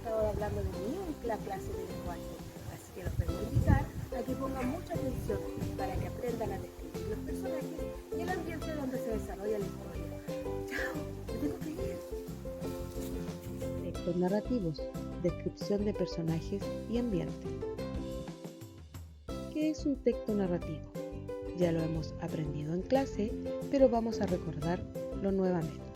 estado hablando de mí en la clase de lenguaje, así que los vengo a invitar a que pongan mucha atención para que aprendan a describir los personajes y el ambiente donde se desarrolla la historia. ¡Chao! ¡Me tengo que ir! Textos narrativos, descripción de personajes y ambiente. ¿Qué es un texto narrativo? Ya lo hemos aprendido en clase, pero vamos a recordarlo nuevamente.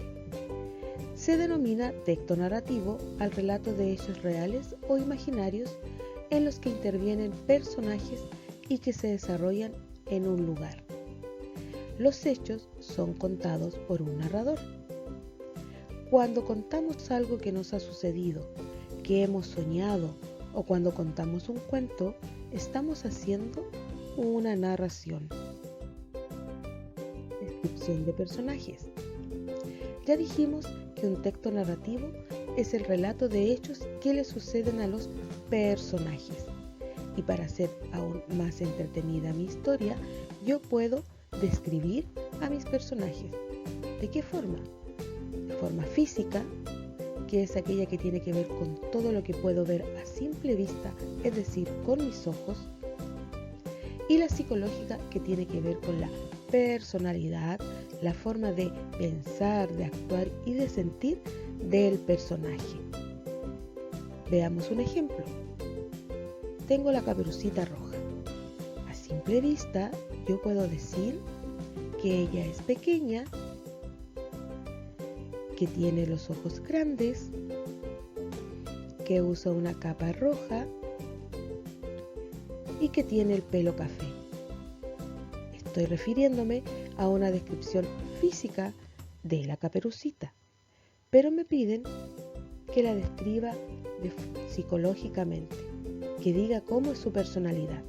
Se denomina texto narrativo al relato de hechos reales o imaginarios en los que intervienen personajes y que se desarrollan en un lugar. Los hechos son contados por un narrador. Cuando contamos algo que nos ha sucedido, que hemos soñado o cuando contamos un cuento, estamos haciendo una narración. Descripción de personajes. Ya dijimos que un texto narrativo es el relato de hechos que le suceden a los personajes. Y para hacer aún más entretenida mi historia, yo puedo describir a mis personajes. ¿De qué forma? De forma física, que es aquella que tiene que ver con todo lo que puedo ver a simple vista, es decir, con mis ojos. Y la psicológica, que tiene que ver con la personalidad, la forma de pensar, de actuar y de sentir del personaje. Veamos un ejemplo. Tengo la Caperucita Roja. A simple vista, yo puedo decir que ella es pequeña, que tiene los ojos grandes, que usa una capa roja y que tiene el pelo café. Estoy refiriéndome a una descripción física de la Caperucita, pero me piden que la describa psicológicamente, que diga cómo es su personalidad.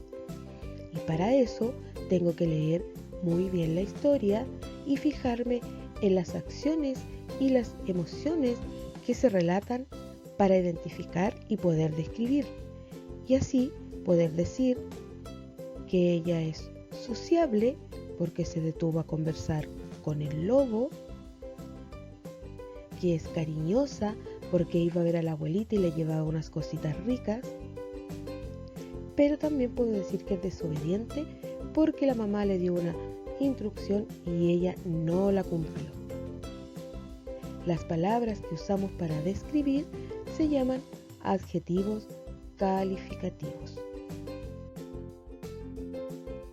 Y para eso tengo que leer muy bien la historia y fijarme en las acciones y las emociones que se relatan para identificar y poder describir. Y así poder decir que ella es sociable porque se detuvo a conversar con el lobo, que es cariñosa porque iba a ver a la abuelita y le llevaba unas cositas ricas, pero también puedo decir que es desobediente porque la mamá le dio una instrucción y ella no la cumplió. Las palabras que usamos para describir se llaman adjetivos calificativos.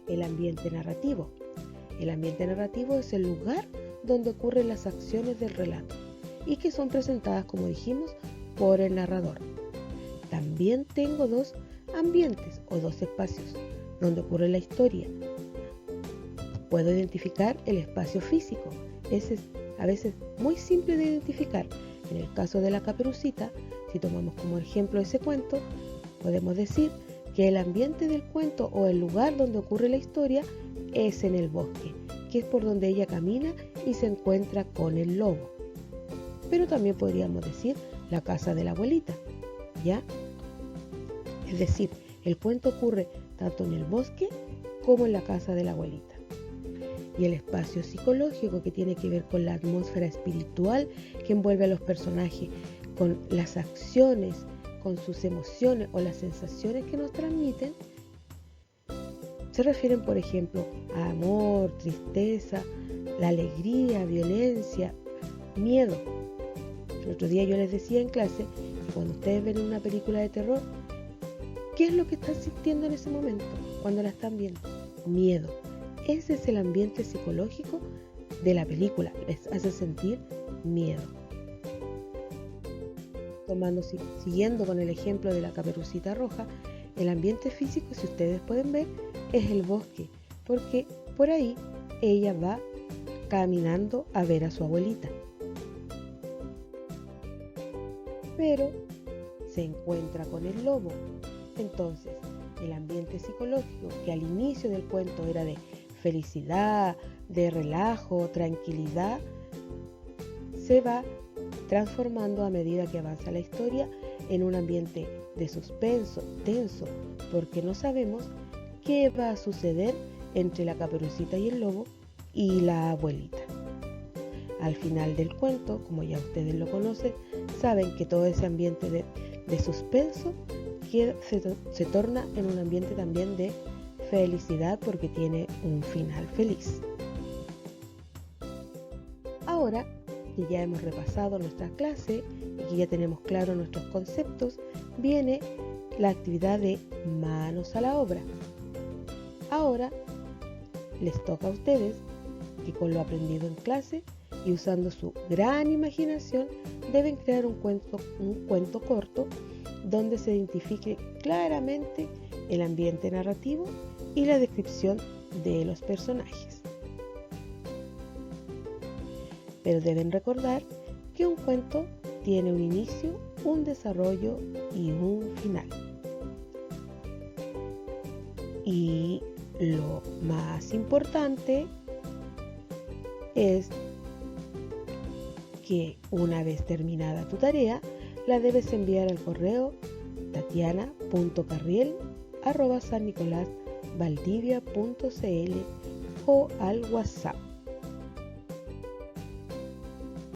El ambiente narrativo. El ambiente narrativo es el lugar donde ocurren las acciones del relato y que son presentadas, como dijimos, por el narrador. También tengo dos ambientes o dos espacios donde ocurre la historia. Puedo identificar el espacio físico. Ese es a veces muy simple de identificar. En el caso de la Caperucita, si tomamos como ejemplo ese cuento, podemos decir que el ambiente del cuento o el lugar donde ocurre la historia es en el bosque, que es por donde ella camina y se encuentra con el lobo. Pero también podríamos decir la casa de la abuelita, ¿ya? Es decir, el cuento ocurre tanto en el bosque como en la casa de la abuelita. Y el espacio psicológico, que tiene que ver con la atmósfera espiritual que envuelve a los personajes, con las acciones, con sus emociones o las sensaciones que nos transmiten, se refieren, por ejemplo, a amor, tristeza, la alegría, violencia, miedo. El otro día yo les decía en clase que cuando ustedes ven una película de terror, ¿qué es lo que están sintiendo en ese momento cuando la están viendo? Miedo. Ese es el ambiente psicológico de la película, les hace sentir miedo. Siguiendo con el ejemplo de la Caperucita Roja, el ambiente físico, si ustedes pueden ver, es el bosque, porque por ahí ella va caminando a ver a su abuelita. Pero se encuentra con el lobo. Entonces, el ambiente psicológico, que al inicio del cuento era de felicidad, de relajo, tranquilidad, se va transformando a medida que avanza la historia en un ambiente de suspenso, tenso, porque no sabemos qué va a suceder entre la Caperucita y el lobo y la abuelita. Al final del cuento, como ya ustedes lo conocen, saben que todo ese ambiente de de suspenso que se torna en un ambiente también de felicidad porque tiene un final feliz. Ahora que ya hemos repasado nuestra clase y que ya tenemos claros nuestros conceptos, viene la actividad de manos a la obra. Ahora les toca a ustedes que con lo aprendido en clase y usando su gran imaginación deben crear un cuento corto donde se identifique claramente el ambiente narrativo y la descripción de los personajes. Pero deben recordar que un cuento tiene un inicio, un desarrollo y un final. Y lo más importante es que una vez terminada tu tarea, la debes enviar al correo tatiana.carriel@sannicolasvaldivia.cl o al WhatsApp